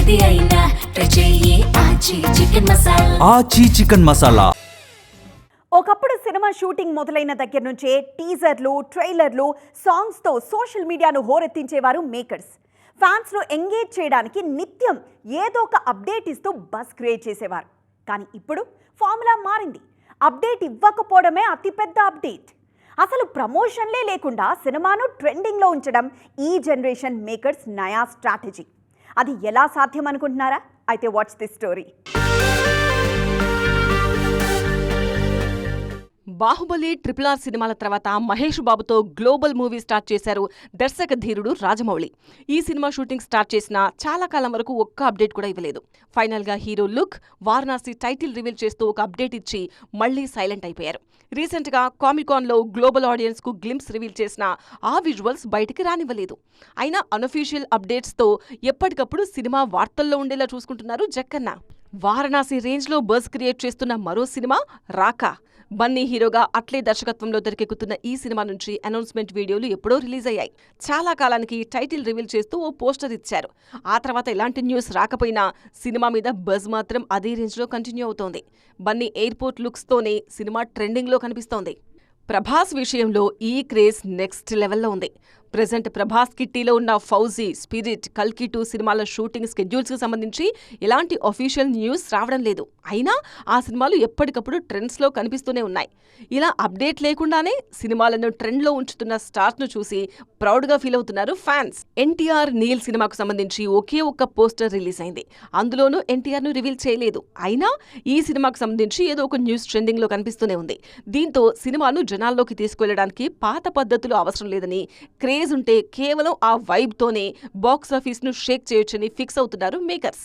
ఏది అయినా ట్రై చెయ్యి ఆచి చికెన్ మసాలా. ఆచి చికెన్ మసాలా. ఒకప్పుడు సినిమా షూటింగ్ మొదలైన దగ్గర నుంచే టీజర్లు, ట్రైలర్లు, సాంగ్స్తో సోషల్ మీడియాను హోరెత్తించేవారు మేకర్స్. ఫ్యాన్స్ను ఎంగేజ్ చేయడానికి నిత్యం ఏదో ఒక అప్డేట్ ఇస్తూ బస్ క్రియేట్ చేసేవారు. కానీ ఇప్పుడు ఫార్ములా మారింది. అప్డేట్ ఇవ్వకపోవడమే అతిపెద్ద అప్డేట్. అసలు ప్రమోషన్లే లేకుండా సినిమాను ట్రెండింగ్లో ఉంచడం ఈ జనరేషన్ మేకర్స్ నయా స్ట్రాటజీ. అది ఎలా సాధ్యం అనుకుంటున్నారా? అయితే watch this story. Baahubali, RRR సినిమాల తర్వాత మహేష్ బాబుతో గ్లోబల్ మూవీ స్టార్ట్ చేశారు దర్శక ధీరుడు రాజమౌళి. ఈ సినిమా షూటింగ్ స్టార్ట్ చేసిన చాలా కాలం వరకు ఒక్క అప్డేట్ కూడా ఇవ్వలేదు. ఫైనల్ గా hero look, Varanasi title reveal చేస్తూ ఒక అప్డేట్ ఇచ్చి మళ్లీ సైలెంట్ అయిపోయారు. రీసెంట్ గా కామికాన్ లో గ్లోబల్ ఆడియన్స్ కు గ్లింప్స్ రివీల్ చేసిన ఆ విజువల్స్ బయటికి రానివ్వలేదు. అయినా అనఫీషియల్ అప్డేట్స్ తో ఎప్పటికప్పుడు సినిమా వార్తల్లో ఉండేలా చూసుకుంటున్నారు జక్కన్న. వారణాసి రేంజ్ లో బజ్ క్రియేట్ చేస్తున్న మరో సినిమా రాకా. బన్నీ హీరోగా అట్లే దర్శకత్వంలో తెరకెక్కుతున్న ఈ సినిమా నుంచి అనౌన్స్మెంట్ వీడియోలు ఎప్పుడో రిలీజ్ అయ్యాయి. చాలా కాలానికి టైటిల్ రివీల్ చేస్తూ ఓ పోస్టర్ ఇచ్చారు. ఆ తర్వాత ఎలాంటి న్యూస్ రాకపోయినా సినిమా మీద బజ్ మాత్రం అదే రేంజ్లో కంటిన్యూ అవుతోంది. బన్నీ ఎయిర్పోర్ట్ లుక్స్తోనే సినిమా ట్రెండింగ్లో కనిపిస్తోంది. ప్రభాస్ విషయంలో ఈ క్రేజ్ నెక్స్ట్ లెవెల్లో ఉంది. ప్రెజెంట్ ప్రభాస్ కిట్టీలో ఉన్న ఫౌజీ, స్పిరిట్, కల్కి 2 సినిమాల షూటింగ్ స్కెడ్యూల్స్కి సంబంధించి ఎలాంటి అఫీషియల్ న్యూస్ రావడం లేదు. అయినా ఆ సినిమాలు ఎప్పటికప్పుడు ట్రెండ్స్లో కనిపిస్తూనే ఉన్నాయి. ఇలా అప్డేట్ లేకుండానే సినిమాలను ట్రెండ్లో ఉంచుతున్న స్టార్స్ను చూసి ప్రౌడ్గా ఫీల్ అవుతున్నారు ఫ్యాన్స్. ఎన్టీఆర్, నీల్ సినిమాకు సంబంధించి ఒకే ఒక్క పోస్టర్ రిలీజ్ అయింది. అందులోనూ ఎన్టీఆర్ను రివీల్ చేయలేదు. అయినా ఈ సినిమాకు సంబంధించి ఏదో ఒక న్యూస్ ట్రెండింగ్లో కనిపిస్తూనే ఉంది. దీంతో సినిమాను జనాల్లోకి తీసుకువెళ్లడానికి పాత పద్ధతులు అవసరం లేదని, క్రేజ్ ఉంటే కేవలం ఆ వైబ్తోనే బాక్సాఫీస్ను షేక్ చేయొచ్చని ఫిక్స్ అవుతున్నారు మేకర్స్.